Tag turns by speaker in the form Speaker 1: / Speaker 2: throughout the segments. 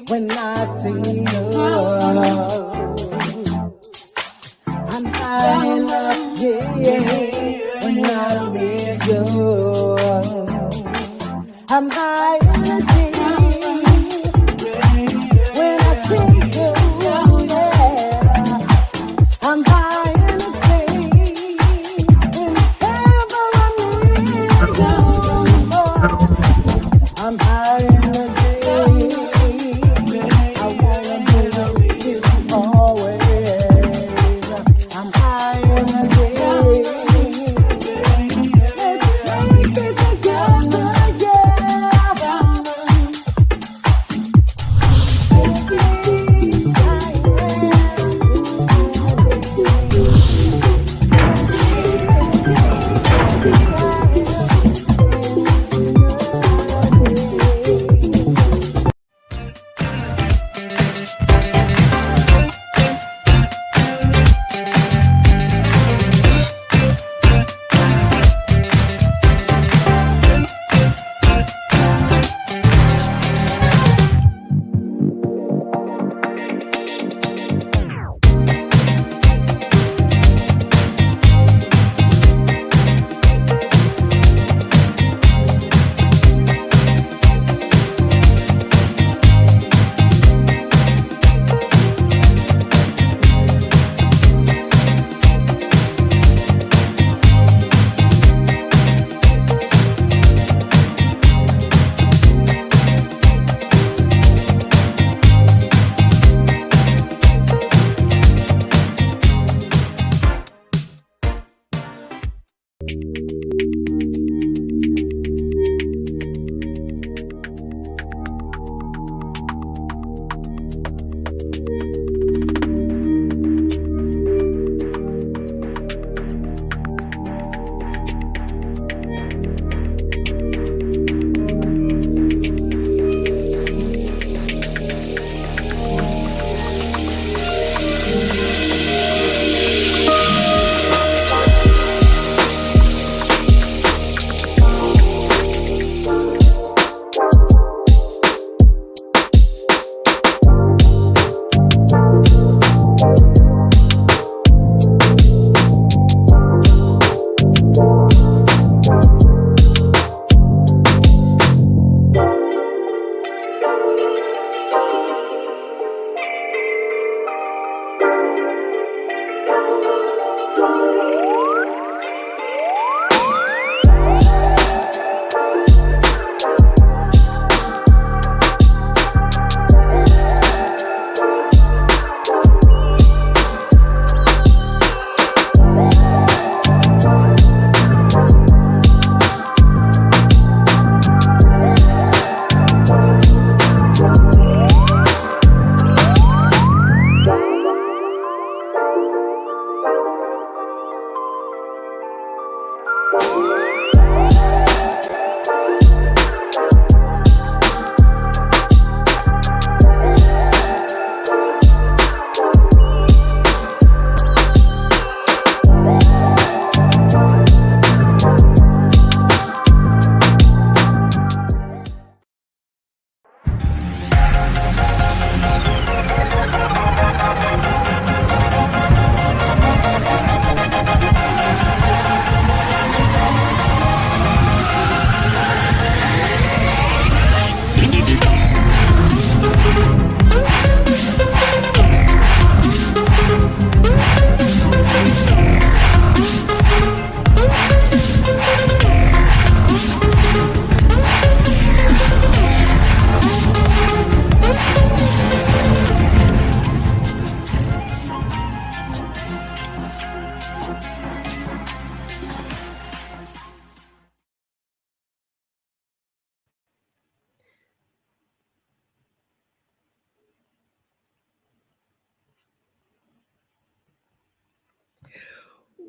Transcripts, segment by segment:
Speaker 1: When I see you, I'm high enough, when I meet you, I'm high energy when I see you, I'm high energy whenever I need you, I'm high energy.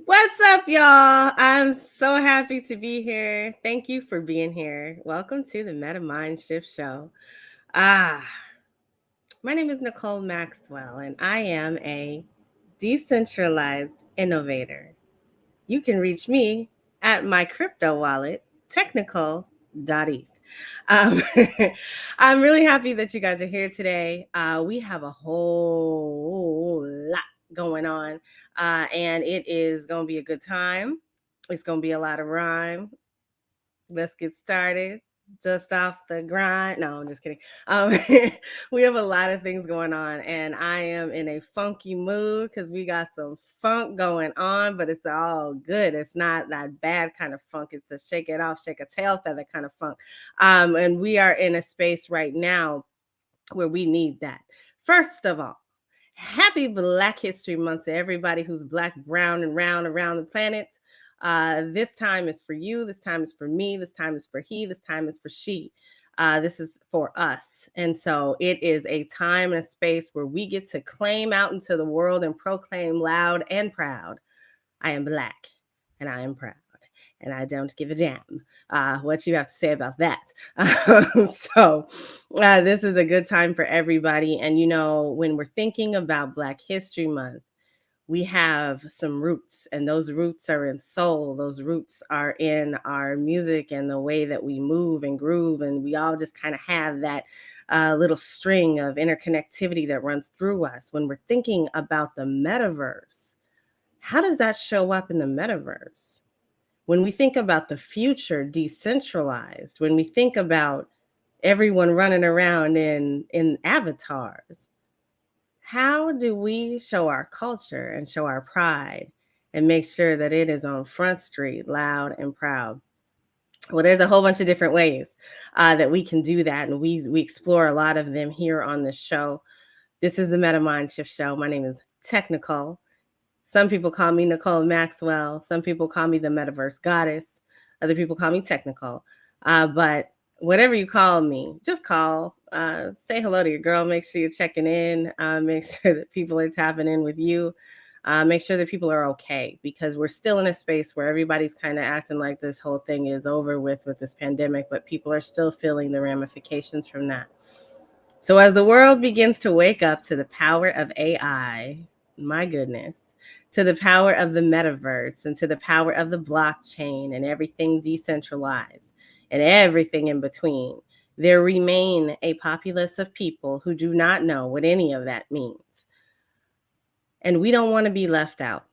Speaker 2: What's up, y'all? I'm so happy to be here. Thank you for being here. Welcome to the Meta Mind Shift Show. My name is NiKole Maxwell, and I am a decentralized innovator. You can reach me at my crypto wallet, technical.eth. Um, I'm really happy that you guys are here today. We have a whole lot going on, and it is going to be a good time. It's going to be a lot of rhyme. Let's get started. Just off the grind. No, I'm just kidding. Um, we have a lot of things going on, and I am in a funky mood because we got some funk going on, but it's all good. It's not that bad kind of funk. It's the shake it off, shake a tail feather kind of funk. And we are in a space right now where we need that. First of all, happy Black History Month to everybody who's black, brown, and round around the planet. This time is for you. This time is for me. This time is for he. This time is for she. This is for us. And so it is a time and a space where we get to claim out into the world and proclaim loud and proud, I am Black and I am proud. And I don't give a damn what you have to say about that. This is a good time for everybody. And, you know, when we're thinking about Black History Month, we have some roots, and those roots are in soul. Those roots are in our music and the way that we move and groove. And we all just kind of have that little string of interconnectivity that runs through us. When we're thinking about the metaverse, how does that show up in the metaverse? When we think about the future decentralized, when we think about everyone running around in avatars, how do we show our culture and show our pride and make sure that it is on Front Street, loud and proud? Well, there's a whole bunch of different ways that we can do that, and we explore a lot of them here on this show. This is the Meta Mind Shift Show. My name is NiKole. Some people call me NiKole Maxwell. Some people call me the Metaverse Goddess. Other people call me NiKole. But whatever you call me, just call. Say hello to your girl. Make sure you're checking in. Make sure that people are tapping in with you. Make sure that people are okay, because we're still in a space where everybody's kind of acting like this whole thing is over with this pandemic, but people are still feeling the ramifications from that. So as the world begins to wake up to the power of AI, my goodness, to the power of the metaverse and to the power of the blockchain and everything decentralized and everything in between, there remain a populace of people who do not know what any of that means. And we don't want to be left out.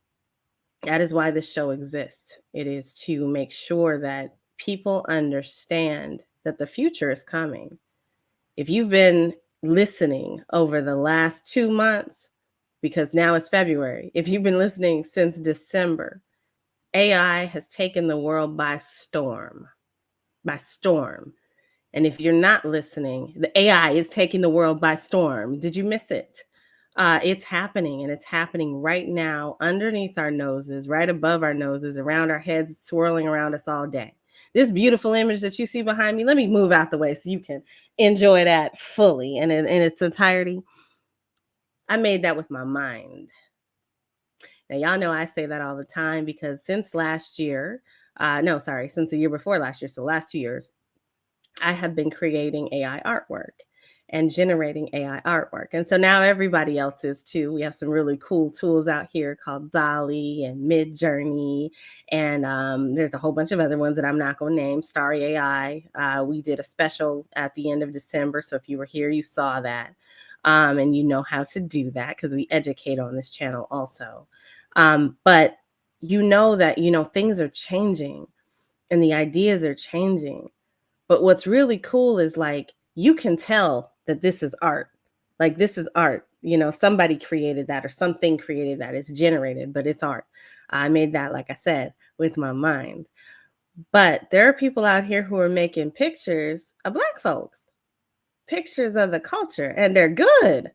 Speaker 2: That is why this show exists. It is to make sure that people understand that the future is coming. If you've been listening over the last 2 months, because now it's February, if you've been listening since December, AI has taken the world by storm. And if you're not listening, the AI is taking the world by storm. Did you miss it? It's happening, and it's happening right now underneath our noses, right above our noses, around our heads, swirling around us all day. This beautiful image that you see behind me, let me move out the way so you can enjoy that fully and in its entirety. I made that with my mind. Now, y'all know I say that all the time because since last year, since the year before last year, so last 2 years, I have been creating AI artwork and generating AI artwork. And so now everybody else is too. We have some really cool tools out here called Dolly and Mid Journey. And there's a whole bunch of other ones that I'm not going to name. Starry AI. We did a special at the end of December. So if you were here, you saw that. And you know how to do that because we educate on this channel also. But you know that, things are changing and the ideas are changing. But what's really cool is like, you can tell that this is art. Like, this is art. Somebody created that or something created that. It's generated, but it's art. I made that, like I said, with my mind. But there are people out here who are making pictures of Black folks, pictures of the culture, and they're good.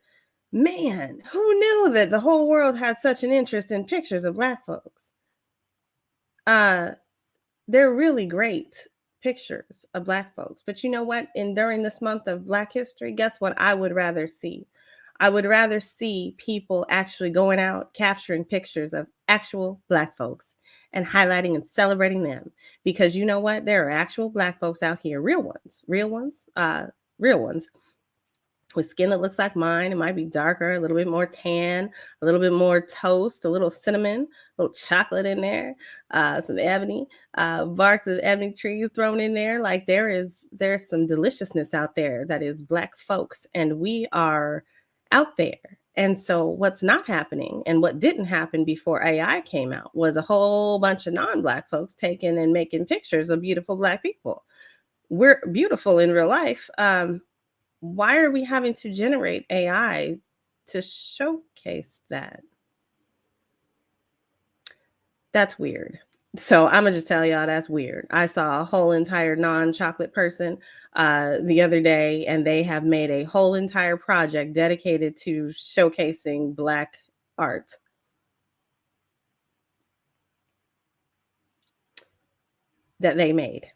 Speaker 2: Man, who knew that the whole world had such an interest in pictures of Black folks? They're really great pictures of Black folks. But you know what? During this month of Black history, guess what I would rather see? I would rather see people actually going out, capturing pictures of actual Black folks and highlighting and celebrating them. Because you know what? There are actual Black folks out here, real ones, with skin that looks like mine. It might be darker, a little bit more tan, a little bit more toast, a little cinnamon, a little chocolate in there, some ebony, barks of ebony trees thrown in there. Like there's some deliciousness out there that is Black folks, and we are out there. And so what's not happening and what didn't happen before AI came out was a whole bunch of non-Black folks taking and making pictures of beautiful Black people. We're beautiful in real life. Why are we having to generate AI to showcase that? That's weird. So I'm gonna just tell y'all that's weird. I saw a whole entire non-chocolate person the other day, and they have made a whole entire project dedicated to showcasing Black art. That they made.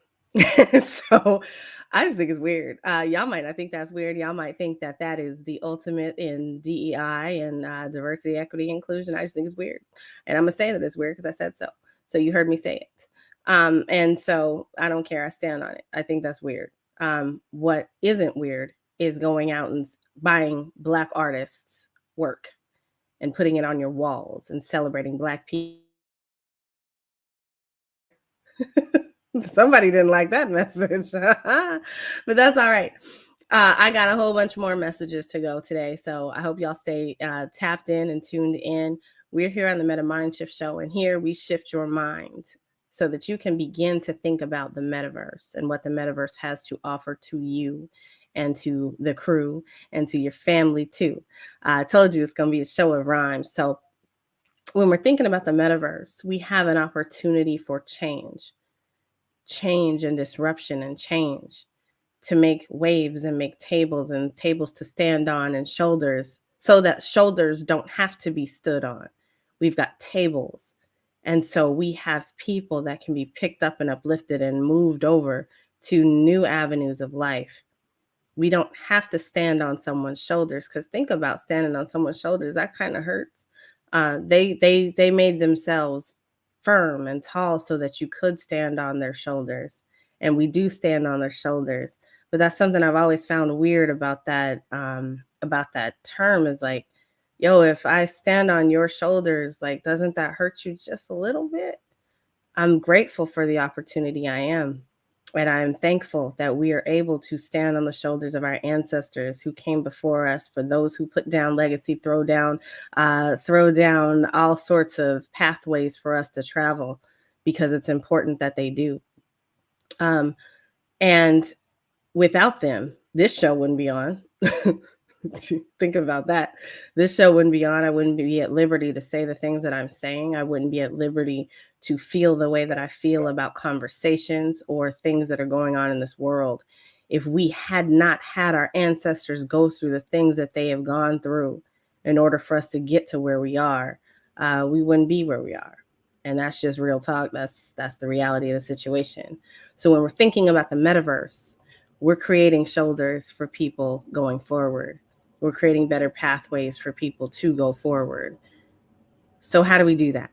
Speaker 2: So I just think it's weird. Y'all might not think that's weird. Y'all might think that that is the ultimate in DEI and diversity, equity, inclusion. I just think it's weird. And I'm going to say that it's weird because I said so. So you heard me say it. And so I don't care. I stand on it. I think that's weird. What isn't weird is going out and buying Black artists' work and putting it on your walls and celebrating Black people. Somebody didn't like that message, but that's all right. I got a whole bunch more messages to go today, so I hope y'all stay tapped in and tuned in. We're here on the Meta Mind Shift Show, and here we shift your mind so that you can begin to think about the metaverse and what the metaverse has to offer to you and to the crew and to your family too. I told you it's going to be a show of rhymes. So when we're thinking about the metaverse, we have an opportunity for change and disruption and change, to make waves and make tables and tables to stand on and shoulders, so that shoulders don't have to be stood on. We've got tables. And so we have people that can be picked up and uplifted and moved over to new avenues of life. We don't have to stand on someone's shoulders, because think about standing on someone's shoulders. That kind of hurts. They made themselves firm and tall so that you could stand on their shoulders, and we do stand on their shoulders. But that's something I've always found weird about that term, is like, yo, if I stand on your shoulders, like, doesn't that hurt you just a little bit? I'm grateful for the opportunity I am. And I'm thankful that we are able to stand on the shoulders of our ancestors who came before us, for those who put down legacy, throw down all sorts of pathways for us to travel, because it's important that they do. And without them, this show wouldn't be on. Think about that. This show wouldn't be on. I wouldn't be at liberty to say the things that I'm saying. I wouldn't be at liberty to feel the way that I feel about conversations or things that are going on in this world, if we had not had our ancestors go through the things that they have gone through in order for us to get to where we are. We wouldn't be where we are. And that's just real talk. That's the reality of the situation. So when we're thinking about the metaverse, we're creating shoulders for people going forward. We're creating better pathways for people to go forward. So how do we do that?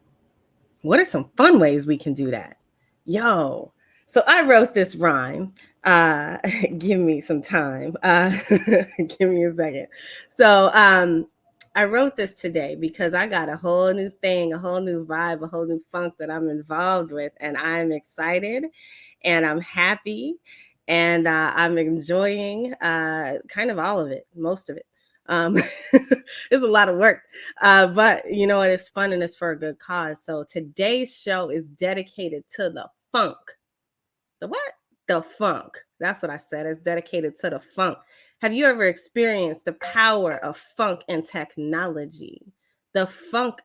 Speaker 2: What are some fun ways we can do that? Yo, so I wrote this rhyme. Give me some time. Give me a second. So I wrote this today because I got a whole new thing, a whole new vibe, a whole new funk that I'm involved with, and I'm excited and I'm happy, and I'm enjoying kind of all of it, most of it. It's a lot of work, but you know what? It's fun and it's for a good cause. So today's show is dedicated to the funk. The what? The funk. That's what I said. It's dedicated to the funk. Have you ever experienced the power of funk and technology? The Funk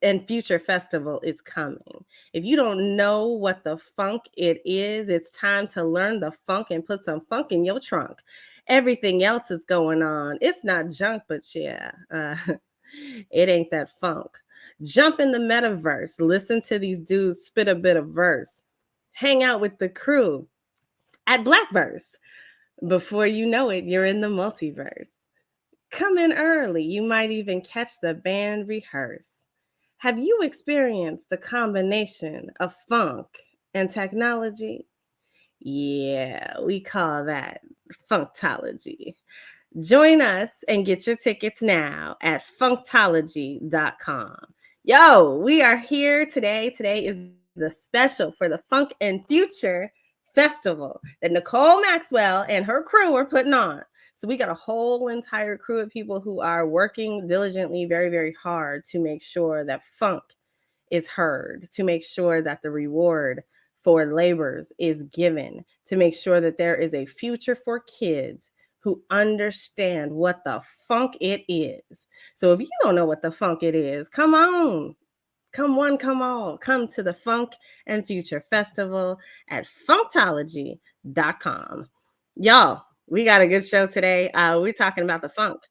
Speaker 2: and Future Festival is coming. If you don't know what the funk it is, it's time to learn the funk and put some funk in your trunk. Everything else is going on. It's not junk, but yeah, it ain't that funk. Jump in the metaverse. Listen to these dudes spit a bit of verse. Hang out with the crew at Blackverse. Before you know it, you're in the multiverse. Come in early. You might even catch the band rehearse. Have you experienced the combination of funk and technology? Yeah, we call that funktology. Join us and get your tickets now at funktology.com. Yo, we are here today. Today is the special for the Funk and Future Festival that NiKole Maxwell and her crew are putting on. So we got a whole entire crew of people who are working diligently, very, very hard to make sure that funk is heard, to make sure that the reward for labors is given, to make sure that there is a future for kids who understand what the funk it is. So if you don't know what the funk it is, come on. Come one, come all. Come to the Funk and Future Festival at funktology.com. Y'all, we got a good show today. We're talking about the funk.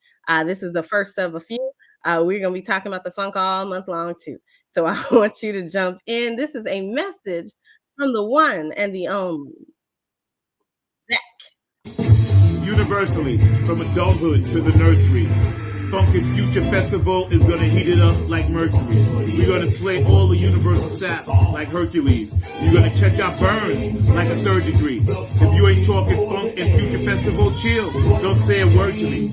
Speaker 2: This is the first of a few. We're going to be talking about the funk all month long, too. So I want you to jump in. This is a message from the one and the only Zach.
Speaker 3: Universally, from adulthood to the nursery, Funk and Future Festival is gonna heat it up like mercury. We're gonna slay all the universal sap like Hercules. You're gonna catch our burns like a third degree. If you ain't talking Funk and Future Festival, chill. Don't say a word to me.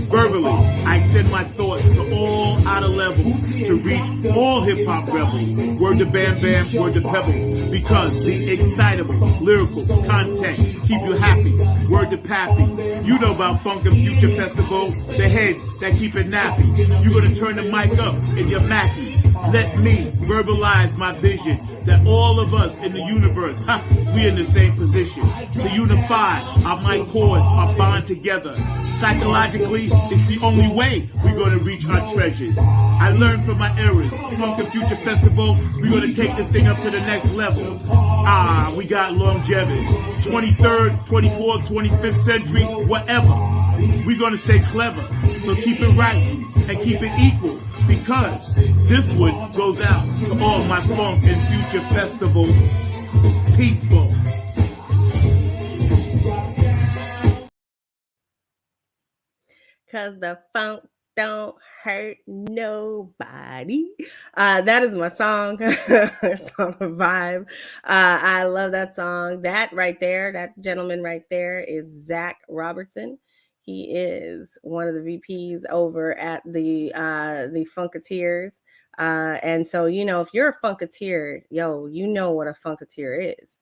Speaker 3: Verbally, I extend my thoughts to all outer levels to reach all hip-hop rebels. Word to Bam Bam, word to Pebbles, because the excitable, lyrical content keep you happy. Word to Pappy, you know about Funk and Future Festival, the heads that keep it nappy. You're gonna turn the mic up in your Mackie. Let me verbalize my vision that all of us in the universe, we in the same position. To unify our mic cords, our bond together. Psychologically, it's the only way we're going to reach our treasures. I learned from my errors. Funk and Future Festival, we're going to take this thing up to the next level. We got longevity. 23rd, 24th, 25th century, whatever. We're going to stay clever. So keep it right and keep it equal, because this one goes out to all my Funk and Future Festival people.
Speaker 2: Cause the funk don't hurt nobody. That is my song. It's on a vibe. I love that song. That right there, that gentleman right there is Zach Robertson. He is one of the VPs over at the Funketeers. And so, you know, if you're a Funketeer, yo, you know what a Funketeer is.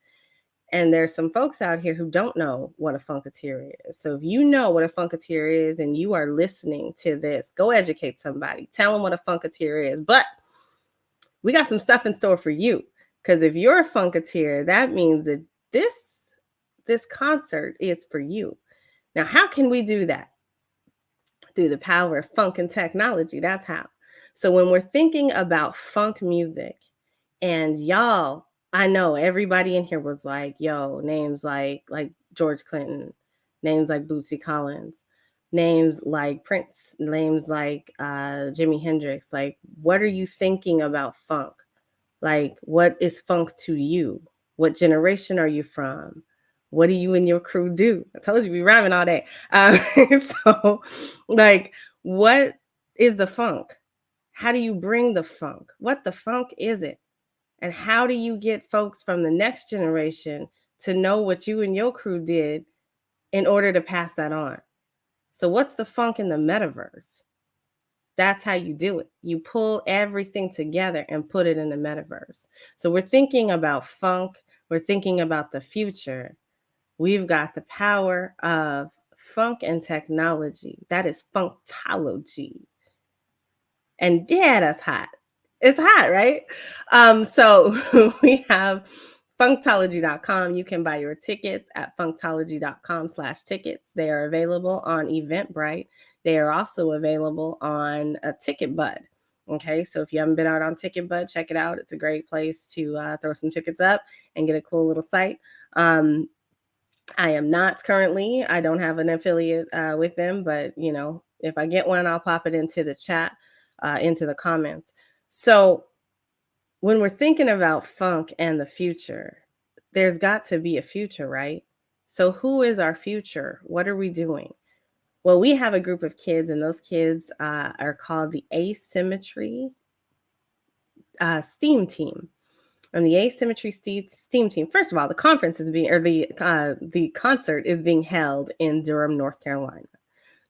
Speaker 2: And there's some folks out here who don't know what a Funketeer is. So if you know what a Funketeer is and you are listening to this, go educate somebody. Tell them what a Funketeer is. But we got some stuff in store for you. Because if you're a Funketeer, that means that this concert is for you. Now, how can we do that? Through the power of funk and technology. That's how. So when we're thinking about funk music, and y'all, I know everybody in here was like, yo, names like George Clinton, names like Bootsy Collins, names like Prince, names like Jimi Hendrix. Like, what are you thinking about funk? Like, what is funk to you? What generation are you from? What do you and your crew do? I told you we rhyming all day. So, like, what is the funk? How do you bring the funk? What the funk is it? And how do you get folks from the next generation to know what you and your crew did in order to pass that on? So what's the funk in the metaverse? That's how you do it. You pull everything together and put it in the metaverse. So we're thinking about funk. We're thinking about the future. We've got the power of funk and technology. That is funktology. And yeah, that's hot. It's hot, right? So we have funktology.com. You can buy your tickets at funktology.com/tickets. They are available on Eventbrite. They are also available on a TicketBud. Okay, so if you haven't been out on TicketBud, check it out. It's a great place to throw some tickets up and get a cool little site. I am not currently, I don't have an affiliate with them, but you know, if I get one, I'll pop it into the chat, into the comments. So when we're thinking about funk and the future, there's got to be a future, right? So who is our future? What are we doing? Well, we have a group of kids, and those kids are called the Asymmetry STEAM team. And the Asymmetry STEAM team, first of all, the conference is being, or the concert is being held in Durham, North Carolina.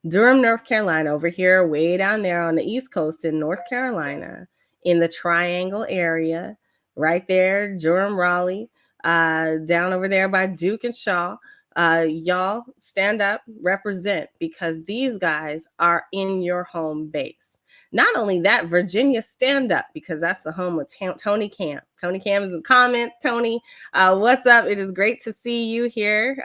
Speaker 2: Durham, North Carolina, over here, way down there on the East Coast in North Carolina, in the Triangle area, right there, Durham, Raleigh, down over there by Duke and Shaw. Y'all stand up, represent, because these guys are in your home base. Not only that, Virginia, stand up, because that's the home of Tony Cam. Tony Cam is in the comments. Tony, what's up? It is great to see you here.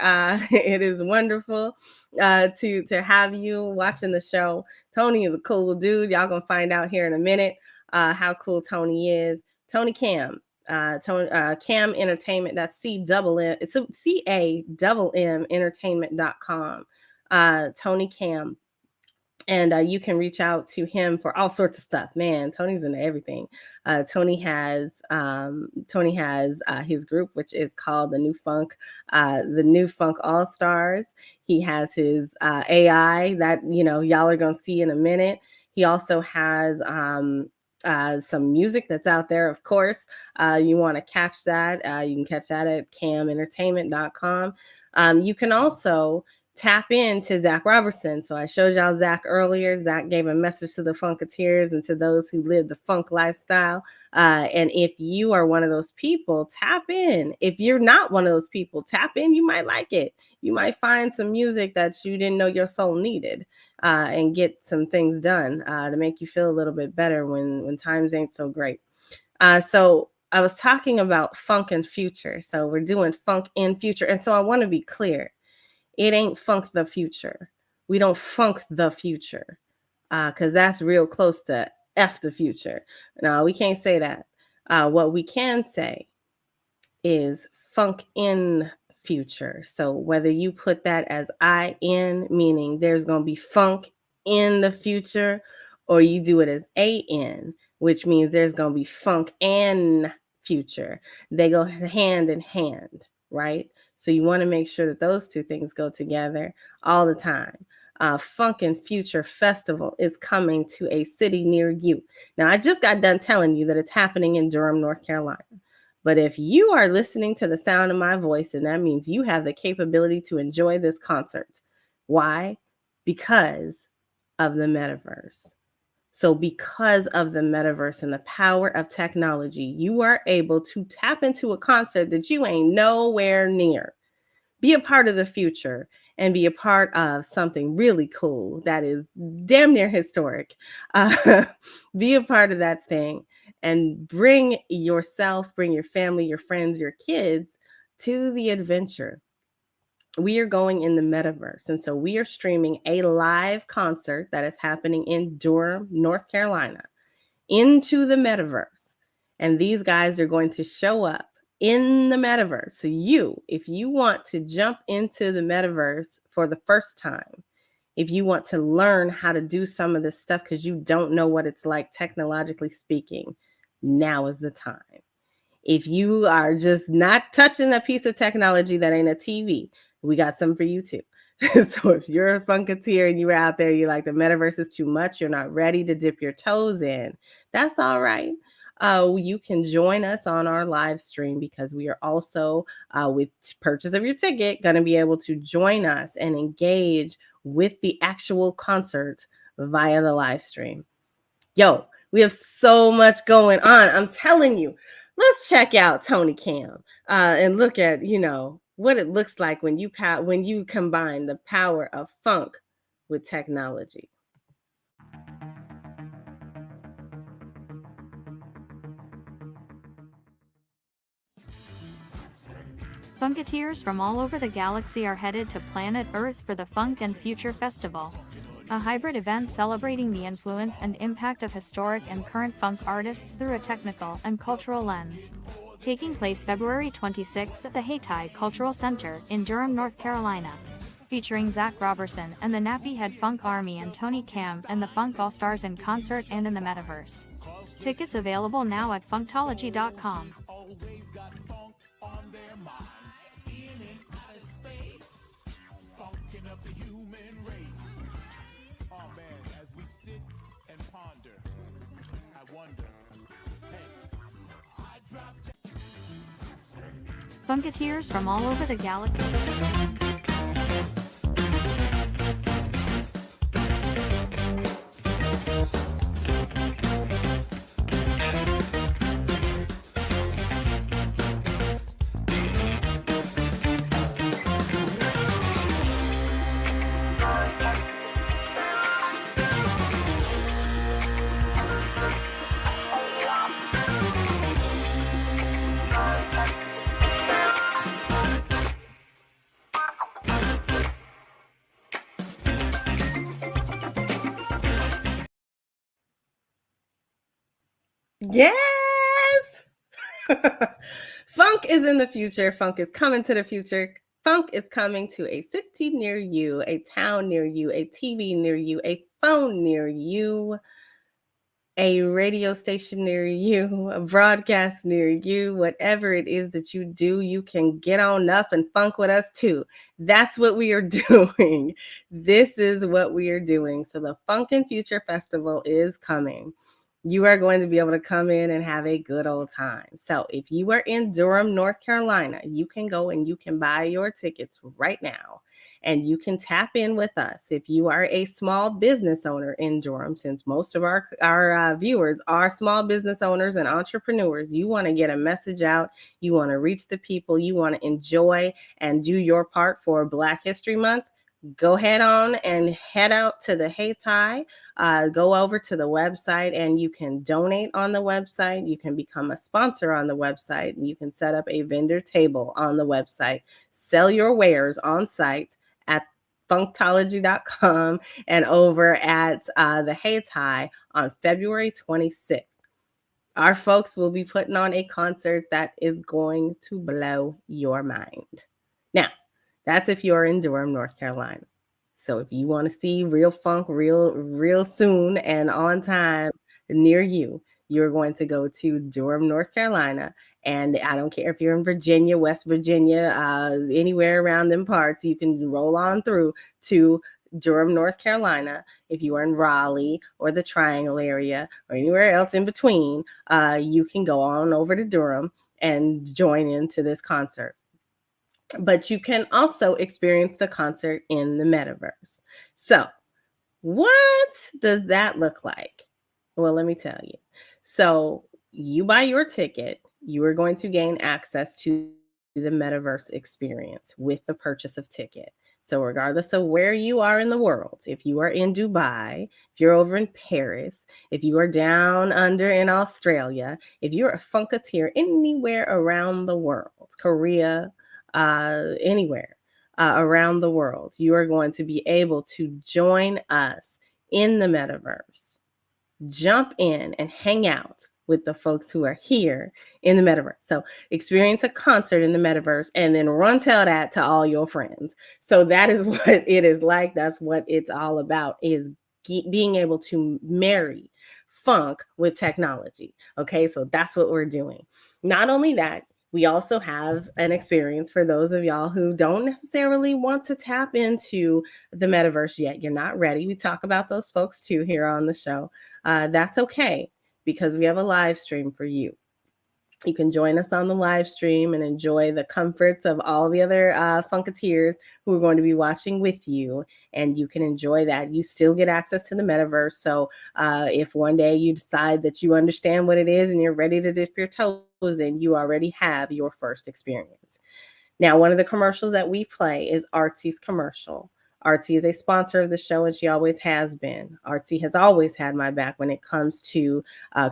Speaker 2: It is wonderful to have you watching the show. Tony is a cool dude. Y'all gonna find out here in a minute how cool Tony is. Tony Cam. Cam Entertainment. That's C-double-M. It's C-A-double-M Entertainment.com. Tony Cam. And you can reach out to him for all sorts of stuff. Man, Tony's into everything. Tony has his group, which is called the New Funk All Stars. He has his AI that y'all are gonna see in a minute. He also has some music that's out there, of course. You want to catch that. You can catch that at camentertainment.com. You can also tap into Zach Robertson. So I showed y'all Zach earlier. Zach gave a message to the Funketeers and to those who live the funk lifestyle. And if you are one of those people, tap in. If you're not one of those people, tap in. You might like it. You might find some music that you didn't know your soul needed, and get some things done to make you feel a little bit better when times ain't so great. So I was talking about funk and future. So we're doing funk in future. And so I want to be clear. It ain't funk the future. We don't funk the future because that's real close to F the future. No, we can't say that. What we can say is funk in future. So whether you put that as I-N, meaning there's going to be funk in the future, or you do it as A-N, which means there's going to be funk and future. They go hand in hand, right? So you want to make sure that those two things go together all the time. Funk and Future Festival is coming to a city near you. Now, I just got done telling you that it's happening in Durham, North Carolina. But if you are listening to the sound of my voice, then that means you have the capability to enjoy this concert. Why? Because of the metaverse. So because of the metaverse and the power of technology, you are able to tap into a concert that you ain't nowhere near. Be a part of the future and be a part of something really cool that is damn near historic. Be a part of that thing and bring yourself, bring your family, your friends, your kids to the adventure. We are going in the metaverse. And so we are streaming a live concert that is happening in Durham, North Carolina, into the metaverse. And these guys are going to show up in the metaverse. So if you want to jump into the metaverse for the first time, if you want to learn how to do some of this stuff because you don't know what it's like technologically speaking, now is the time. If you are just not touching a piece of technology that ain't a TV, we got some for you too. So if you're a Funketeer and you're out there, you're like, the metaverse is too much, you're not ready to dip your toes in, that's all right. You can join us on our live stream because we are also, with purchase of your ticket, going to be able to join us and engage with the actual concert via the live stream. Yo, we have so much going on. I'm telling you, let's check out Tony Cam and look at, what it looks like when you combine the power of funk with technology.
Speaker 4: Funketeers from all over the galaxy are headed to planet Earth for the Funk and Future Festival, a hybrid event celebrating the influence and impact of historic and current funk artists through a technical and cultural lens. Taking place February 26 at the Hayti Cultural Center in Durham, North Carolina. Featuring Zach Robertson and the Nappy Head Funk Army and Tony Cam and the Funk All-Stars in concert and in the metaverse. Tickets available now at funktology.com. Funketeers from all over the galaxy.
Speaker 2: Yes! Funk is in the future. Funk is coming to the future. Funk is coming to a city near you, a town near you, a TV near you, a phone near you, a radio station near you, a broadcast near you, whatever it is that you do, you can get on up and funk with us too. That's what we are doing. This is what we are doing. So the Funk and Future Festival is coming. You are going to be able to come in and have a good old time. So if you are in Durham, North Carolina, you can go and you can buy your tickets right now and you can tap in with us. If you are a small business owner in Durham, since most of our viewers are small business owners and entrepreneurs, you want to get a message out, you want to reach the people, you want to enjoy and do your part for Black History Month, go head on and head out to the Hayti. Go over to the website and you can donate on the website. You can become a sponsor on the website. You can set up a vendor table on the website, sell your wares on site at funktology.com and over at the Hayti on February 26th. Our folks will be putting on a concert that is going to blow your mind. Now, that's if you're in Durham, North Carolina. So if you want to see real funk real soon and on time near you, you're going to go to Durham, North Carolina. And I don't care if you're in Virginia, West Virginia, anywhere around them parts, you can roll on through to Durham, North Carolina. If you are in Raleigh or the Triangle area or anywhere else in between, you can go on over to Durham and join into this concert. But you can also experience the concert in the metaverse. So, what does that look like? Well, let me tell you. So, you buy your ticket, you are going to gain access to the metaverse experience with the purchase of ticket. So, regardless of where you are in the world, if you are in Dubai, if you're over in Paris, if you are down under in Australia, if you're a funketeer anywhere around the world, Korea, anywhere around the world, you are going to be able to join us in the metaverse. Jump in and hang out with the folks who are here in the metaverse. So experience a concert in the metaverse and then run tell that to all your friends. So that is what it is like. That's what it's all about, is being able to marry funk with technology. Okay, so that's what we're doing. Not only that, we also have an experience for those of y'all who don't necessarily want to tap into the metaverse yet. You're not ready. We talk about those folks too here on the show. That's okay, because we have a live stream for you. You can join us on the live stream and enjoy the comforts of all the other funketeers who are going to be watching with you. And you can enjoy that. You still get access to the metaverse. So if one day you decide that you understand what it is and you're ready to dip your toes in, you already have your first experience. Now, one of the commercials that we play is Artsy's commercial. Artsy is a sponsor of the show, and she always has been. Artsy has always had my back when it comes to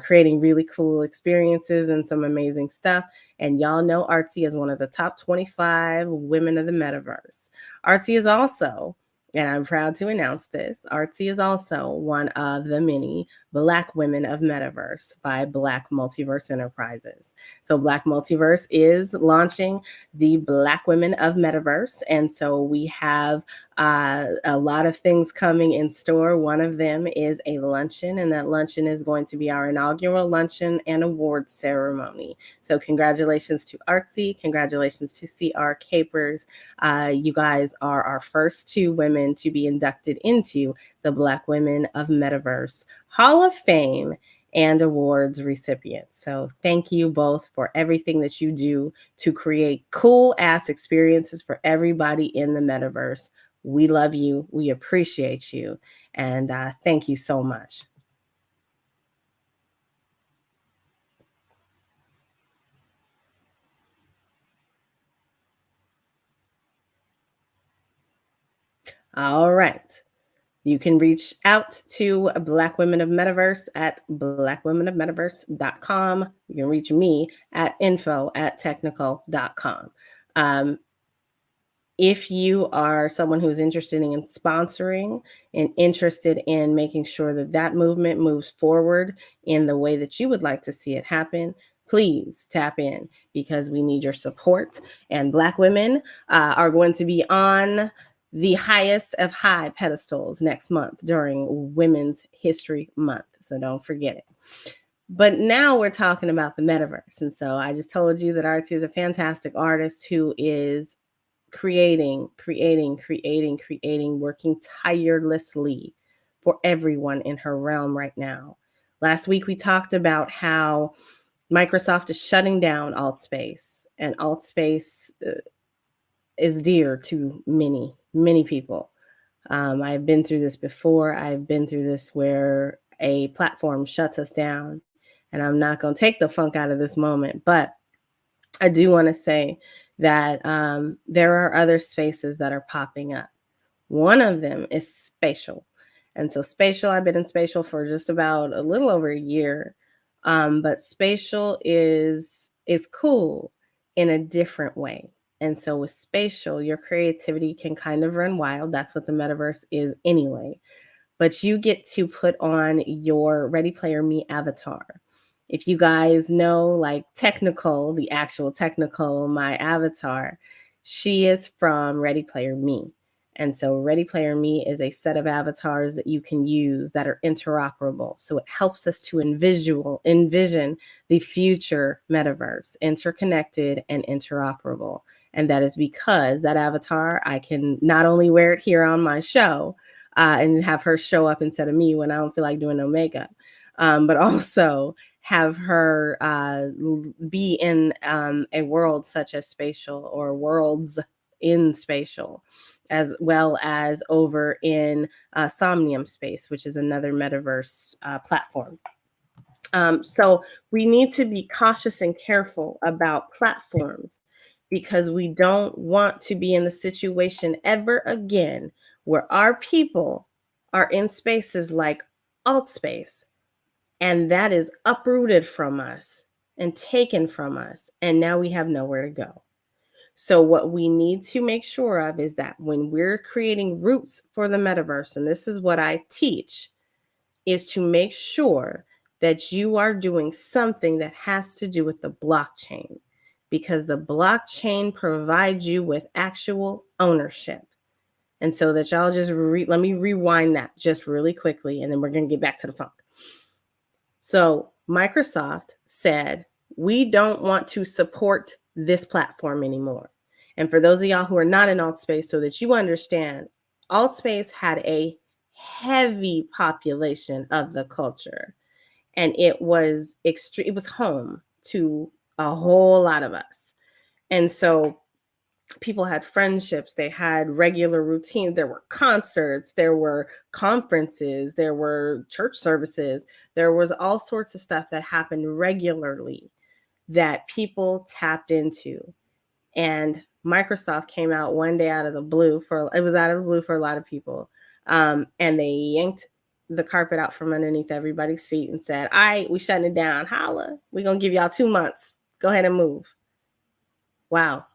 Speaker 2: creating really cool experiences and some amazing stuff. And y'all know Artsy is one of the top 25 women of the metaverse. Artsy is also, and I'm proud to announce this, Artsy is also one of the many Black Women of Metaverse by Black Multiverse Enterprises. So Black Multiverse is launching the Black Women of Metaverse. And so we have a lot of things coming in store. One of them is a luncheon, and that luncheon is going to be our inaugural luncheon and awards ceremony. So congratulations to Artsy, congratulations to CR Capers. You guys are our first two women to be inducted into the Black Women of Metaverse Hall of Fame and awards recipients. So thank you both for everything that you do to create cool ass experiences for everybody in the metaverse. We love you. We appreciate you. And thank you so much. All right. You can reach out to Black Women of Metaverse at blackwomenofmetaverse.com. You can reach me at info@technical.com. If you are someone who's interested in sponsoring and interested in making sure that that movement moves forward in the way that you would like to see it happen, please tap in because we need your support. And Black women are going to be on the highest of high pedestals next month during Women's History Month. So don't forget it. But now we're talking about the metaverse. And so I just told you that Artsy is a fantastic artist who is creating, working tirelessly for everyone in her realm right now. Last week, we talked about how Microsoft is shutting down AltSpace, and AltSpace is dear to many, many people. I've been through this before. I've been through this where a platform shuts us down, and I'm not going to take the funk out of this moment, but I do want to say that there are other spaces that are popping up. One of them is spatial. And so spatial, I've been in spatial for just about a little over a year. But spatial is cool in a different way. And so with spatial, your creativity can kind of run wild. That's what the metaverse is anyway. But you get to put on your Ready Player Me avatar. If you guys know, like Technical, the actual Technical, my avatar, she is from Ready Player Me. And so Ready Player Me is a set of avatars that you can use that are interoperable. So it helps us to envision the future metaverse, interconnected and interoperable. And that is because that avatar, I can not only wear it here on my show and have her show up instead of me when I don't feel like doing no makeup, but also have her be in a world such as spatial or worlds in spatial, as well as over in Somnium Space, which is another metaverse platform. So we need to be cautious and careful about platforms because we don't want to be in the situation ever again where our people are in spaces like AltSpace, and that is uprooted from us and taken from us. And now we have nowhere to go. So what we need to make sure of is that when we're creating roots for the metaverse, and this is what I teach, is to make sure that you are doing something that has to do with the blockchain, because the blockchain provides you with actual ownership. And so that y'all just let me rewind that just really quickly, and then we're going to get back to the funk. So Microsoft said, we don't want to support this platform anymore. And for those of y'all who are not in AltSpace, so that you understand, AltSpace had a heavy population of the culture, and it was extreme. It was home to a whole lot of us. And so people had friendships, they had regular routines, there were concerts, there were conferences, there were church services, there was all sorts of stuff that happened regularly that people tapped into. And Microsoft came out one day out of the blue for a lot of people. And they yanked the carpet out from underneath everybody's feet and said, all right, we shutting it down. Holla, we're going to give y'all 2 months. Go ahead and move. Wow.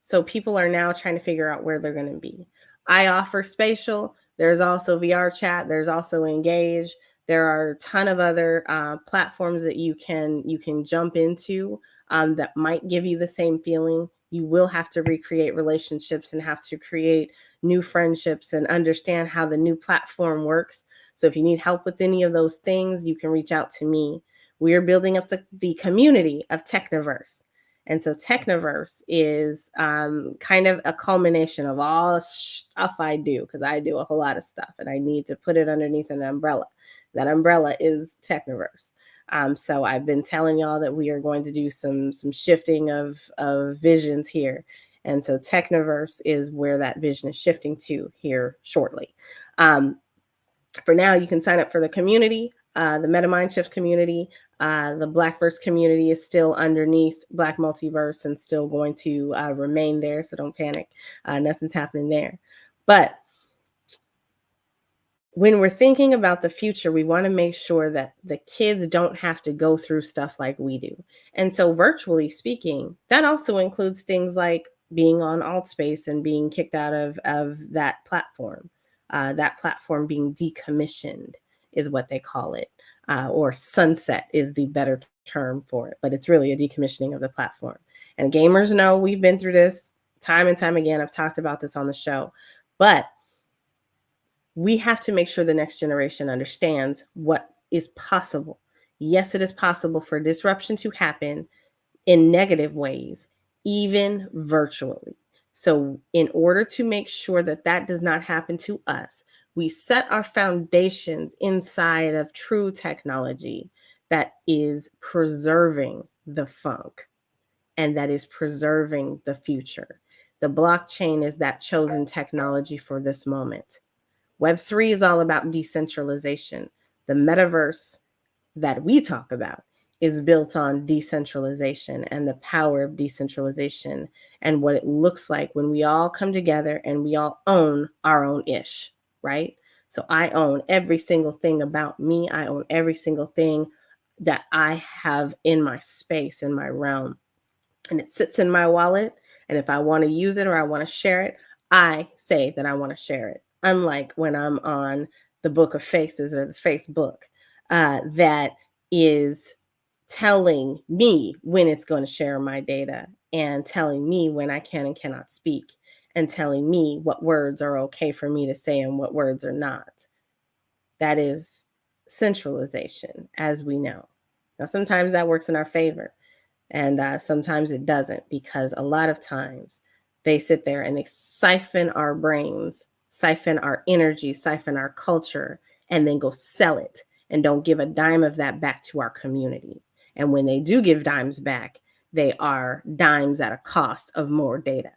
Speaker 2: So people are now trying to figure out where they're going to be. I offer spatial. There's also VR chat. There's also Engage. There are a ton of other platforms that you can jump into that might give you the same feeling. You will have to recreate relationships and have to create new friendships and understand how the new platform works. So if you need help with any of those things, you can reach out to me. We are building up the community of Techniverse. And so Techniverse is kind of a culmination of all stuff I do, because I do a whole lot of stuff and I need to put it underneath an umbrella. That umbrella is Techniverse. So I've been telling y'all that we are going to do some shifting of visions here. And so Techniverse is where that vision is shifting to here shortly. For now, you can sign up for the community, the MetaMindshift community. The Blackverse community is still underneath Black Multiverse and still going to remain there. So don't panic. Nothing's happening there. But when we're thinking about the future, we want to make sure that the kids don't have to go through stuff like we do. And so, virtually speaking, that also includes things like being on Altspace and being kicked out of that platform. That platform being decommissioned is what they call it, or sunset is the better term for it. But it's really a decommissioning of the platform. And gamers know we've been through this time and time again. I've talked about this on the show. But we have to make sure the next generation understands what is possible. Yes, it is possible for disruption to happen in negative ways, even virtually. So, in order to make sure that that does not happen to us, we set our foundations inside of true technology that is preserving the funk and that is preserving the future. The blockchain is that chosen technology for this moment. Web3 is all about decentralization. The metaverse that we talk about is built on decentralization and the power of decentralization and what it looks like when we all come together and we all own our own ish, right? So I own every single thing about me. I own every single thing that I have in my space, in my realm. And it sits in my wallet. And if I want to use it or I want to share it, I say that I want to share it. Unlike when I'm on the Book of Faces or the Facebook, that is telling me when it's going to share my data and telling me when I can and cannot speak and telling me what words are okay for me to say and what words are not. That is centralization, as we know. Now, sometimes that works in our favor. And sometimes it doesn't, because a lot of times they sit there and they siphon our brains, siphon our energy, siphon our culture, and then go sell it and don't give a dime of that back to our community. And when they do give dimes back, they are dimes at a cost of more data,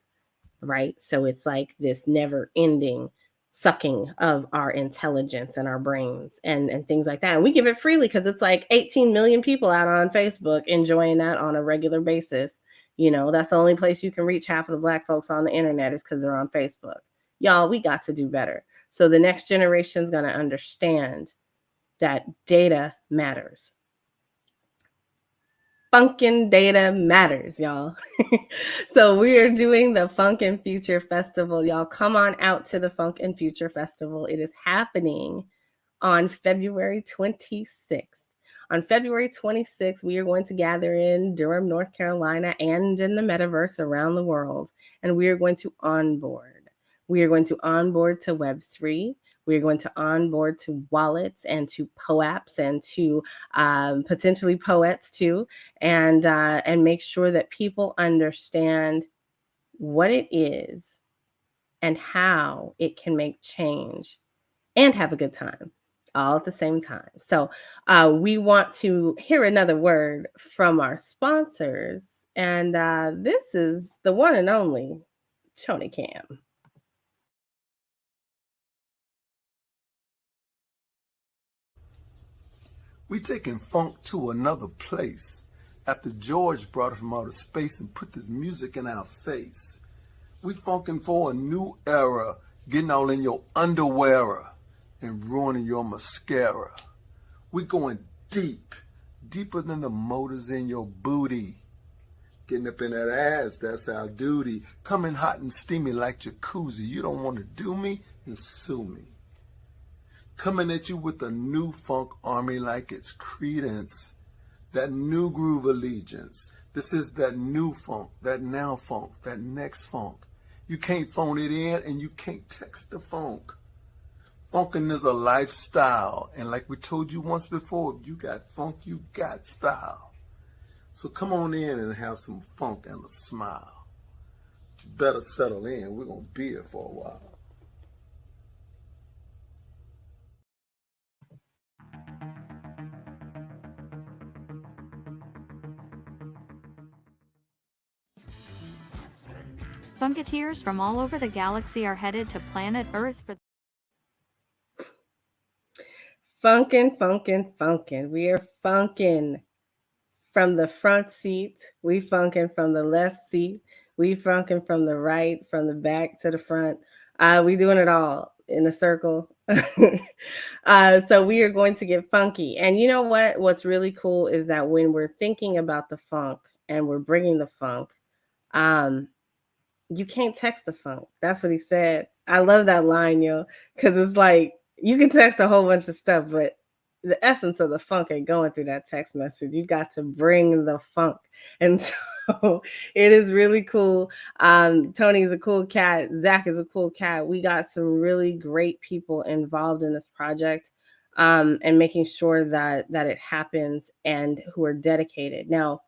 Speaker 2: right? So it's like this never ending sucking of our intelligence and our brains and things like that. And we give it freely because it's like 18 million people out on Facebook enjoying that on a regular basis. You know, that's the only place you can reach half of the Black folks on the internet is because they're on Facebook. Y'all, we got to do better. So the next generation is going to understand that data matters. Funkin' data matters, y'all. So we are doing the Funk and Future Festival. Y'all come on out to the Funk and Future Festival. It is happening on February 26th. On February 26th, we are going to gather in Durham, North Carolina, and in the metaverse around the world, and we are going to onboard. We are going to onboard to Web3. We're going to onboard to wallets and to POAPs and to potentially poets too, and make sure that people understand what it is and how it can make change and have a good time all at the same time. So we want to hear another word from our sponsors, and this is the one and only Tony Cam.
Speaker 5: We taking funk to another place. After George brought it from outer space and put this music in our face. We funkin' for a new era, getting all in your underwear and ruining your mascara. We going deep, deeper than the motors in your booty. Getting up in that ass, that's our duty. Coming hot and steamy like jacuzzi. You don't want to do me, then sue me. Coming at you with a new funk army like it's Credence. That new groove allegiance. This is that new funk, that now funk, that next funk. You can't phone it in and you can't text the funk. Funkin' is a lifestyle. And like we told you once before, if you got funk, you got style. So come on in and have some funk and a smile. You better settle in. We're going to be here for a while.
Speaker 4: Funketeers from all over the galaxy are headed to planet Earth for
Speaker 2: Funkin', funkin', funkin'. We are funkin' from the front seat. We funkin' from the left seat. We funkin' from the right, from the back to the front. We doing it all in a circle So we are going to get funky. And you know what? What's really cool is that when we're thinking about the funk and we're bringing the funk, um, you can't text the funk. That's what he said. I love that line, yo, because it's like you can text a whole bunch of stuff, but the essence of the funk ain't going through that text message. You got to bring the funk. And so it is really cool. Tony's a cool cat. Zach is a cool cat. We got some really great people involved in this project, and making sure that it happens and who are dedicated. Now,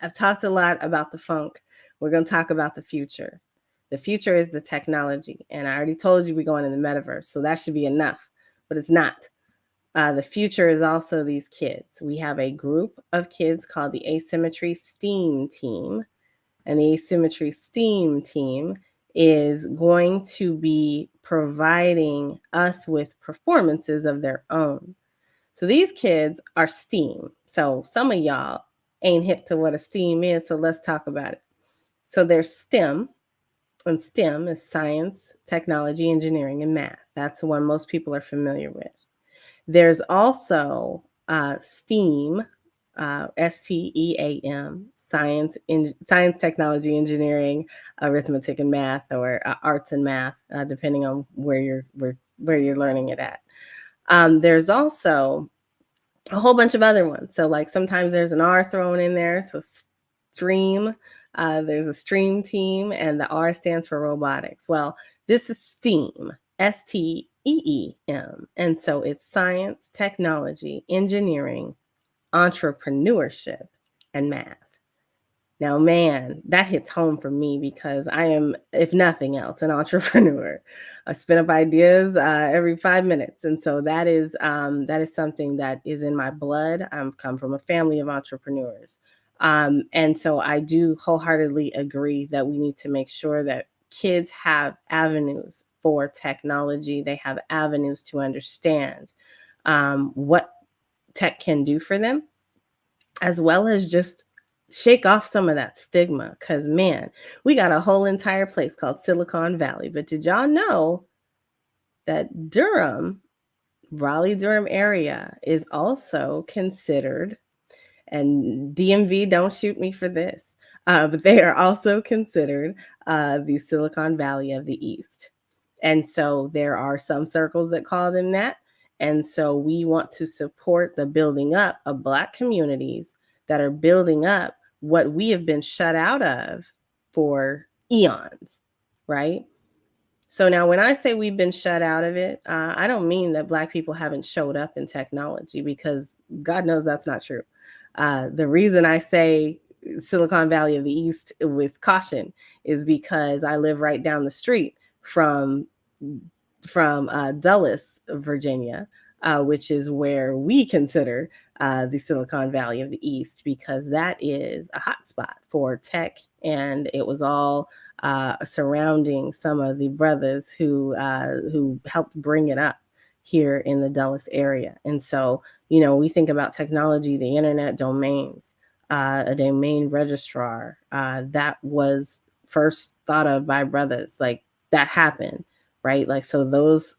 Speaker 2: I've talked a lot about the funk. We're going to talk about the future. The future is the technology. And I already told you we're going in the metaverse, so that should be enough, but it's not. The future is also these kids. We have a group of kids called the Asymmetry STEAM team. And the Asymmetry STEAM team is going to be providing us with performances of their own. So these kids are STEAM. So some of y'all ain't hip to what a STEAM is, so let's talk about it. So there's STEM, and STEM is science, technology, engineering, and math. That's the one most people are familiar with. There's also STEAM, STEAM, science, technology, engineering, arithmetic, and math, or arts and math, depending on where you're learning it at. There's also a whole bunch of other ones. So like sometimes there's an R thrown in there. So stream, there's a stream team, and the R stands for robotics. Well, this is STEAM, STEEM. And so it's science, technology, engineering, entrepreneurship, and math. Now, man, that hits home for me because I am, if nothing else, an entrepreneur. I spin up ideas every 5 minutes, and so that is something that is in my blood. I'm come from a family of entrepreneurs, and so I do wholeheartedly agree that we need to make sure that kids have avenues for technology. They have avenues to understand what tech can do for them, as well as just shake off some of that stigma. Because, man, we got a whole entire place called Silicon Valley. But did y'all know that Durham, Raleigh-Durham area is also considered, and DMV, don't shoot me for this, but they are also considered the Silicon Valley of the East. And so there are some circles that call them that. And so we want to support the building up of Black communities that are building up what we have been shut out of for eons, right? So now when I say we've been shut out of it, I don't mean that Black people haven't showed up in technology, because God knows that's not true. The reason I say Silicon Valley of the East with caution is because I live right down the street from Dulles, Virginia, which is where we consider the Silicon Valley of the East, because that is a hotspot for tech, and it was all surrounding some of the brothers who helped bring it up here in the Dulles area. And so, you know, we think about technology, the internet domains, a domain registrar, that was first thought of by brothers. Like, that happened, right? Like, so those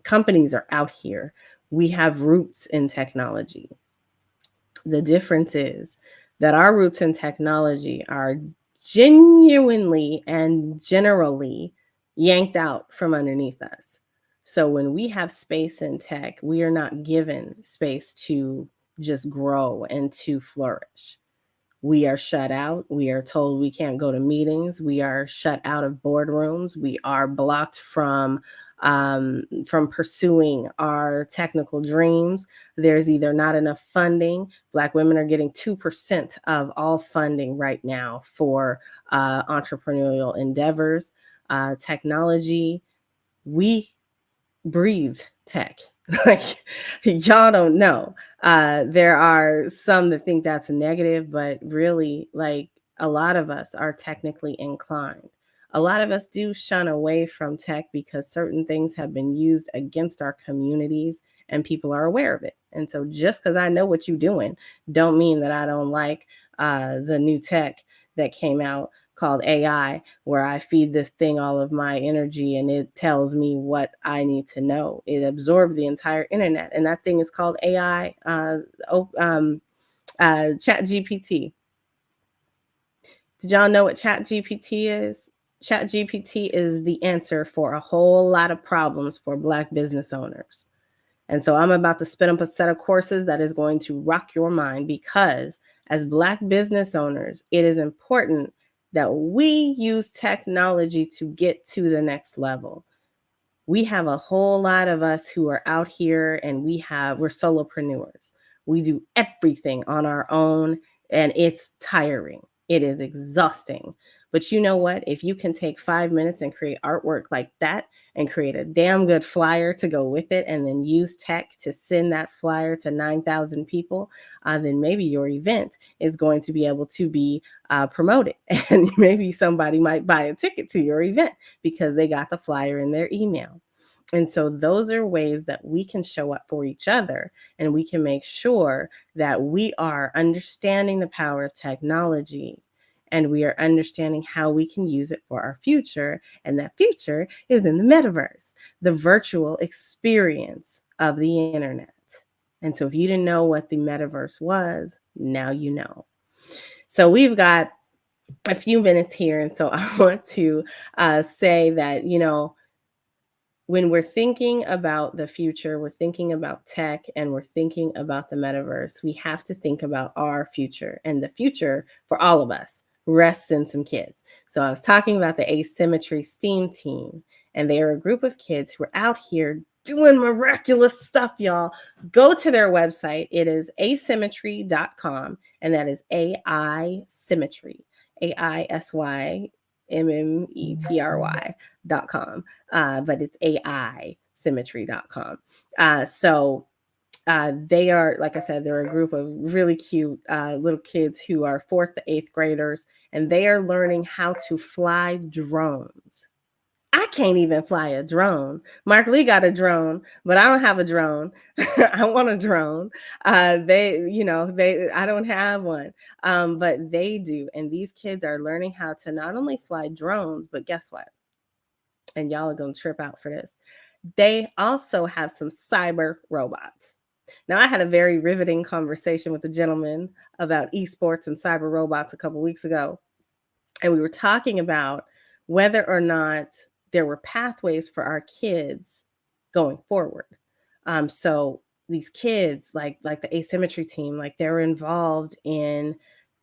Speaker 2: companies are out here. We have roots in technology. The difference is that our roots in technology are genuinely and generally yanked out from underneath us. So when we have space in tech, we are not given space to just grow and to flourish. We are shut out. We are told we can't go to meetings. We are shut out of boardrooms. We are blocked from pursuing our technical dreams. There's either not enough funding. Black women are getting 2% of all funding right now for entrepreneurial endeavors, technology. We breathe tech. Like, y'all don't know. There are some that think that's negative, but really, like, a lot of us are technically inclined. A lot of us do shun away from tech because certain things have been used against our communities and people are aware of it. And so just because I know what you're doing don't mean that I don't like the new tech that came out called AI, where I feed this thing all of my energy and it tells me what I need to know. It absorbed the entire internet, and that thing is called AI, Chat GPT. Did y'all know what Chat GPT is? Chat GPT is the answer for a whole lot of problems for Black business owners. And so I'm about to spin up a set of courses that is going to rock your mind, because as Black business owners, it is important that we use technology to get to the next level. We have a whole lot of us who are out here, and we're solopreneurs. We do everything on our own, and it's tiring. It is exhausting. But you know what? If you can take 5 minutes and create artwork like that, and create a damn good flyer to go with it, and then use tech to send that flyer to 9,000 people, then maybe your event is going to be able to be promoted. And maybe somebody might buy a ticket to your event because they got the flyer in their email. And so those are ways that we can show up for each other, and we can make sure that we are understanding the power of technology, and we are understanding how we can use it for our future. And that future is in the metaverse, the virtual experience of the internet. And so if you didn't know what the metaverse was, now you know. So we've got a few minutes here. And so I want to say that, when we're thinking about the future, we're thinking about tech, and we're thinking about the metaverse, we have to think about our future. And the future for all of us rests in some kids. So I was talking about the Asymmetry STEAM team, and they are a group of kids who are out here doing miraculous stuff, y'all. Go to their website. It is asymmetry.com, and that is AI Symmetry, AISYMMETRY.com. But it's AIsymmetry.com. They are, like I said, they're a group of really cute little kids who are 4th to 8th graders, and they are learning how to fly drones. I can't even fly a drone. Mark Lee got a drone, but I don't have a drone. I want a drone. I don't have one, but they do. And these kids are learning how to not only fly drones, but guess what? And y'all are going to trip out for this. They also have some cyber robots. Now, I had a very riveting conversation with a gentleman about esports and cyber robots a couple weeks ago. And we were talking about whether or not there were pathways for our kids going forward. So these kids, like the Asymmetry team, like they're involved in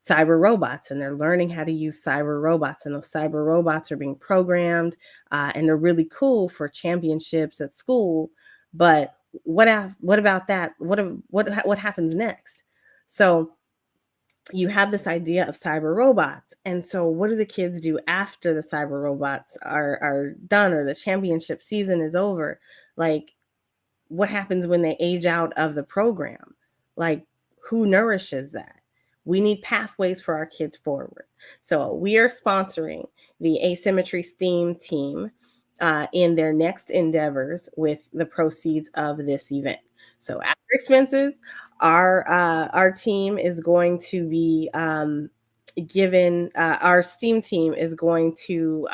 Speaker 2: cyber robots, and they're learning how to use cyber robots, and those cyber robots are being programmed, and they're really cool for championships at school. But what about that? What happens next? So you have this idea of cyber robots. And so what do the kids do after the cyber robots are done, or the championship season is over? Like, what happens when they age out of the program? Like, who nourishes that? We need pathways for our kids forward. So we are sponsoring the Asymmetry STEAM team in their next endeavors with the proceeds of this event. So after expenses, our team is going to be given, our STEAM team is going to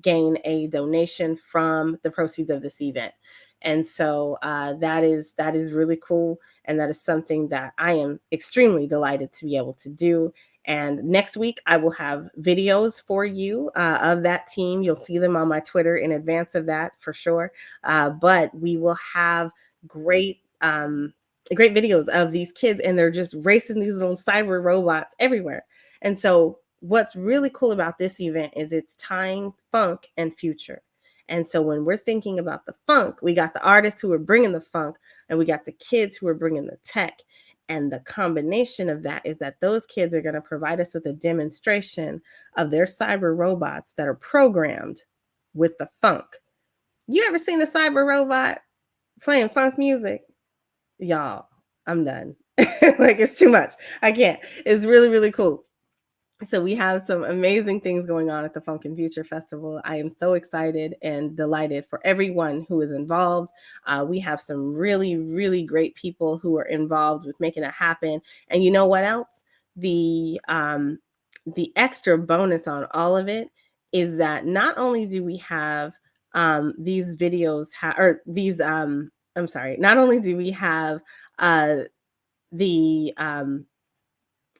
Speaker 2: gain a donation from the proceeds of this event. And so that is really cool. And that is something that I am extremely delighted to be able to do. And next week, I will have videos for you of that team. You'll see them on my Twitter in advance of that for sure. But we will have great videos of these kids, and they're just racing these little cyber robots everywhere. And so what's really cool about this event is it's tying funk and future. And so when we're thinking about the funk, we got the artists who are bringing the funk, and we got the kids who are bringing the tech. And the combination of that is that those kids are going to provide us with a demonstration of their cyber robots that are programmed with the funk. You ever seen a cyber robot playing funk music? Y'all, I'm done. Like, it's too much. I can't. It's really, really cool. So we have some amazing things going on at the Funk and Future Festival. I am so excited and delighted for everyone who is involved. We have some really, really great people who are involved with making it happen. And you know what else? The the extra bonus on all of it is that not only do we have these videos or these I'm sorry, not only do we have the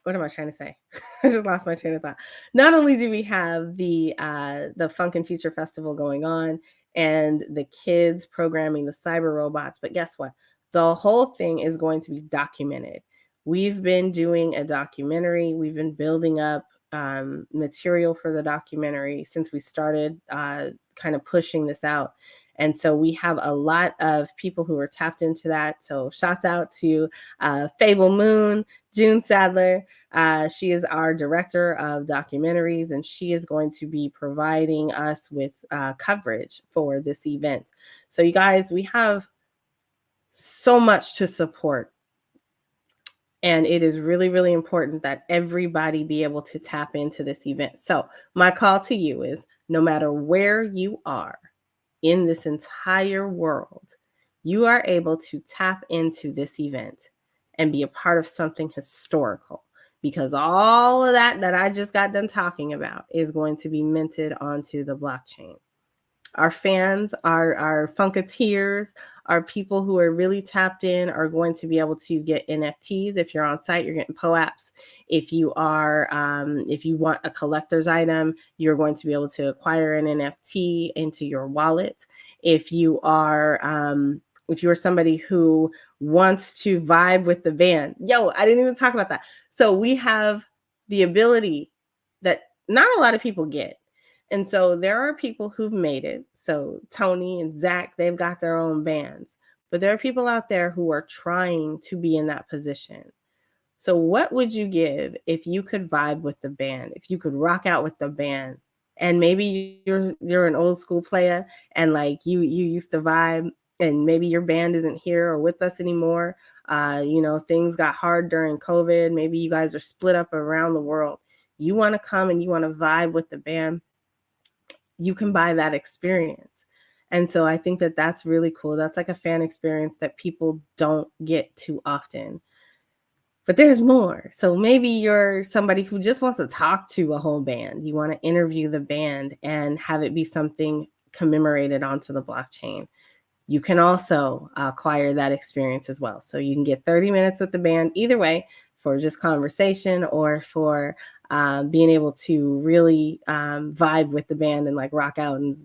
Speaker 2: what am I trying to say? I just lost my train of thought. Not only do we have the Funk and Future Festival going on and the kids programming the cyber robots, but guess what? The whole thing is going to be documented. We've been doing a documentary. We've been building up material for the documentary since we started kind of pushing this out. And so we have a lot of people who are tapped into that. So shouts out to Fable Moon, June Sadler. She is our director of documentaries, and she is going to be providing us with coverage for this event. So you guys, we have so much to support. And it is really, really important that everybody be able to tap into this event. So my call to you is, no matter where you are in this entire world, you are able to tap into this event and be a part of something historical, because all of that I just got done talking about is going to be minted onto the blockchain. Our fans, our Funketeers, our people who are really tapped in are going to be able to get NFTs. If you're on site, you're getting POAPs. If you are, if you want a collector's item, you're going to be able to acquire an NFT into your wallet. If you are somebody who wants to vibe with the band, I didn't even talk about that. So we have the ability that not a lot of people get. And so there are people who've made it. So Tony and Zach, they've got their own bands. But there are people out there who are trying to be in that position. So what would you give if you could vibe with the band, if you could rock out with the band? And maybe you're an old school player and like you used to vibe, and maybe your band isn't here or with us anymore. Things got hard during COVID. Maybe you guys are split up around the world. You want to come and you want to vibe with the band. You can buy that experience. And so I think that that's really cool. That's like a fan experience that people don't get too often. But there's more. So maybe you're somebody who just wants to talk to a whole band. You want to interview the band and have it be something commemorated onto the blockchain. You can also acquire that experience as well. So you can get 30 minutes with the band either way, for just conversation or for being able to really vibe with the band and like rock out and,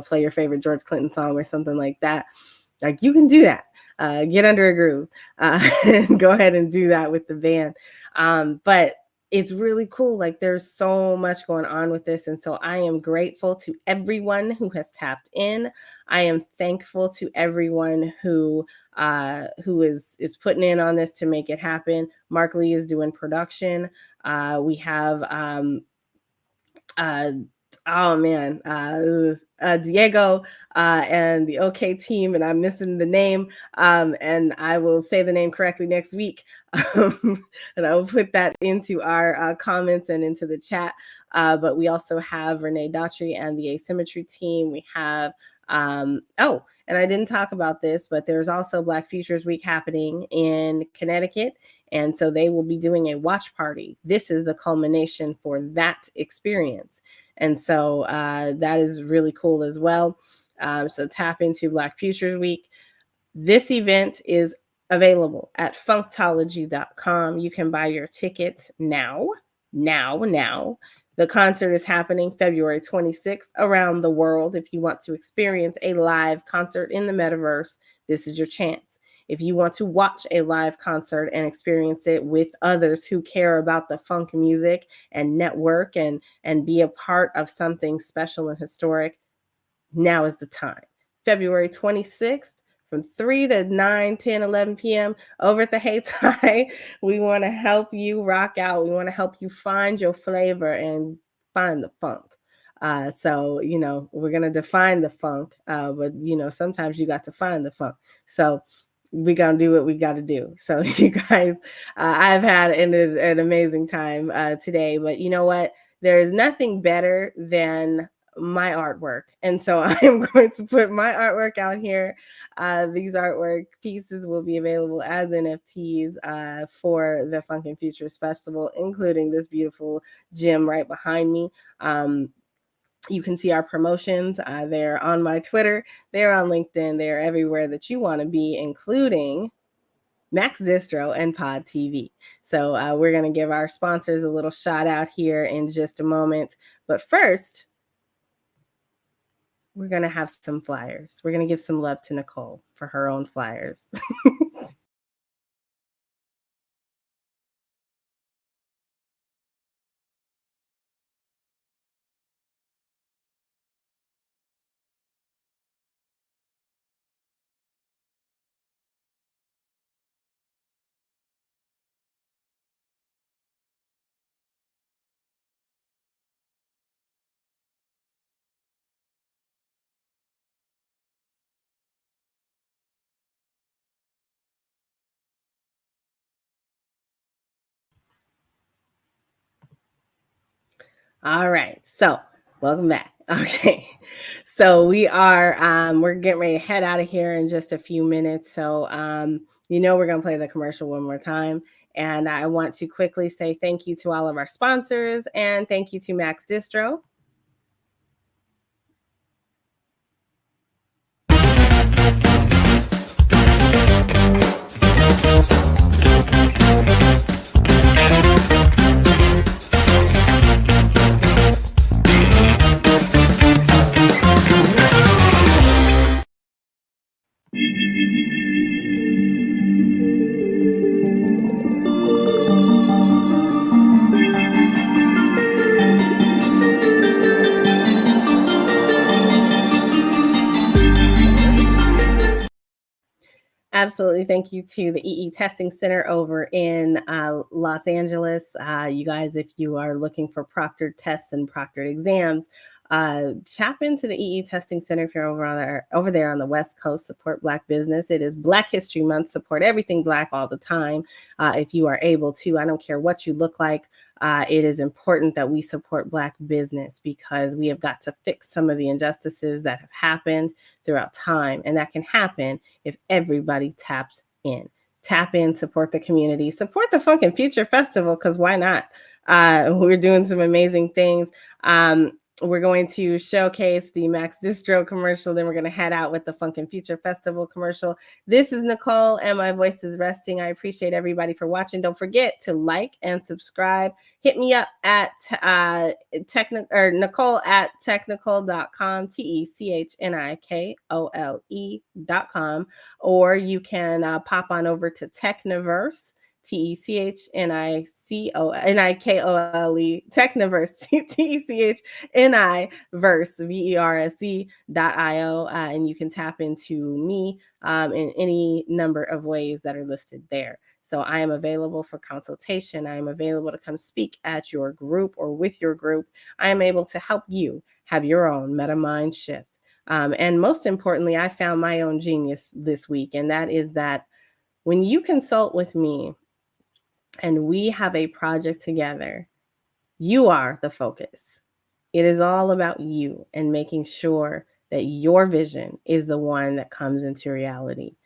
Speaker 2: play your favorite George Clinton song or something like that. Like you can do that. Get under a groove and go ahead and do that with the band. But it's really cool. Like there's so much going on with this. And so I am grateful to everyone who has tapped in. I am thankful to everyone who is putting in on this to make it happen. Mark Lee is doing production. We have Diego and the OK team, and I'm missing the name, and I will say the name correctly next week, and I will put that into our comments and into the chat. But we also have Renee Daughtry and the Asymmetry team. We have and I didn't talk about this, but there's also Black Futures Week happening in Connecticut. And so they will be doing a watch party. This is the culmination for that experience. And so that is really cool as well. So tap into Black Futures Week. This event is available at funktology.com. You can buy your tickets now. The concert is happening February 26th around the world. If you want to experience a live concert in the metaverse, this is your chance. If you want to watch a live concert and experience it with others who care about the funk music and network and be a part of something special and historic, now is the time. February 26th from 3 to 9, 10, 11 p.m. over at the Hey Tai. We want to help you rock out. We want to help you find your flavor and find the funk. So, we're going to define the funk, but, sometimes you got to find the funk. So we're going to do what we got to do. So you guys, I've had an amazing time today, but you know what? There is nothing better than my artwork. And so I am going to put my artwork out here. These artwork pieces will be available as NFTs for the Funkin' Futures Festival, including this beautiful gem right behind me. You can see our promotions. They're on my Twitter. They're on LinkedIn. They're everywhere that you want to be, including Max Distro and Pod TV. So we're going to give our sponsors a little shout out here in just a moment. But first, we're going to have some flyers. We're going to give some love to NiKole for her own flyers. All right. So welcome back. Okay. So we're getting ready to head out of here in just a few minutes. So, we're going to play the commercial one more time. And I want to quickly say thank you to all of our sponsors and thank you to Max Distro. Absolutely. Thank you to the EE Testing Center over in Los Angeles. You guys, if you are looking for proctored tests and proctored exams, tap into the EE Testing Center if you're over there on the West Coast. Support Black business. It is Black History Month. Support everything Black all the time if you are able to. I don't care what you look like. It is important that we support Black business because we have got to fix some of the injustices that have happened throughout time. And that can happen if everybody taps in. Tap in, support the community, support the Funkin' Future Festival, because why not? We're doing some amazing things. We're going to showcase the Max Distro commercial. Then we're going to head out with the Funkin' Future Festival commercial. This is NiKole, and my voice is resting. I appreciate everybody for watching. Don't forget to like and subscribe. Hit me up at NiKole at technical.com, TECHNIKOLE.com, or you can pop on over to Techniverse. TECHNIKOLE, Techniverse, TECHNIverse, VERSE.io, and you can tap into me in any number of ways that are listed there. So I am available for consultation. I am available to come speak at your group or with your group. I am able to help you have your own meta mind shift. And most importantly, I found my own genius this week, and that is that when you consult with me, and we have a project together, you are the focus. It is all about you and making sure that your vision is the one that comes into reality.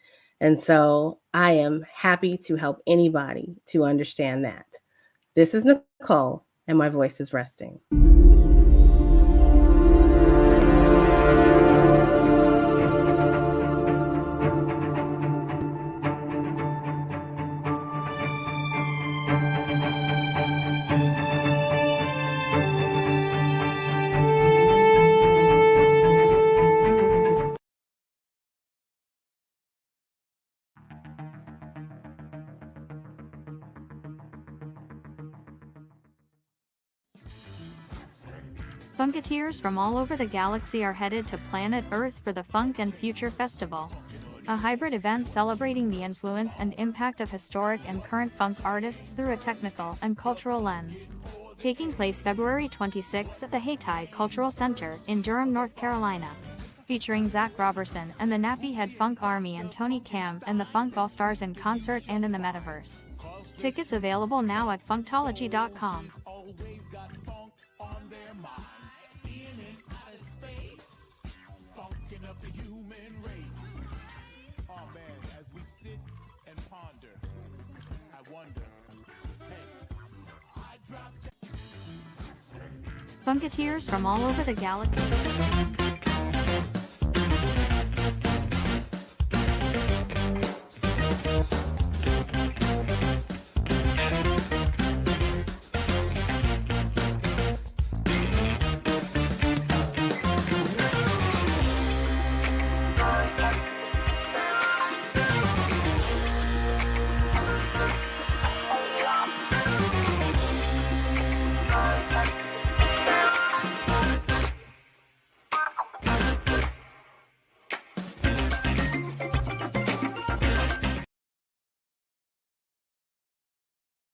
Speaker 2: And so I am happy to help anybody to understand that. This is NiKole, and my voice is resting.
Speaker 4: Funketeers from all over the galaxy are headed to planet Earth for the Funkin' Future Festival, a hybrid event celebrating the influence and impact of historic and current funk artists through a technical and cultural lens. Taking place February 26 at the Hayti Cultural Center in Durham, North Carolina. Featuring Zach Robertson and the Nappy Head Funk Army and Tony Cam and the Funk All-Stars in concert and in the Metaverse. Tickets available now at funktology.com. Funketeers from all over the galaxy.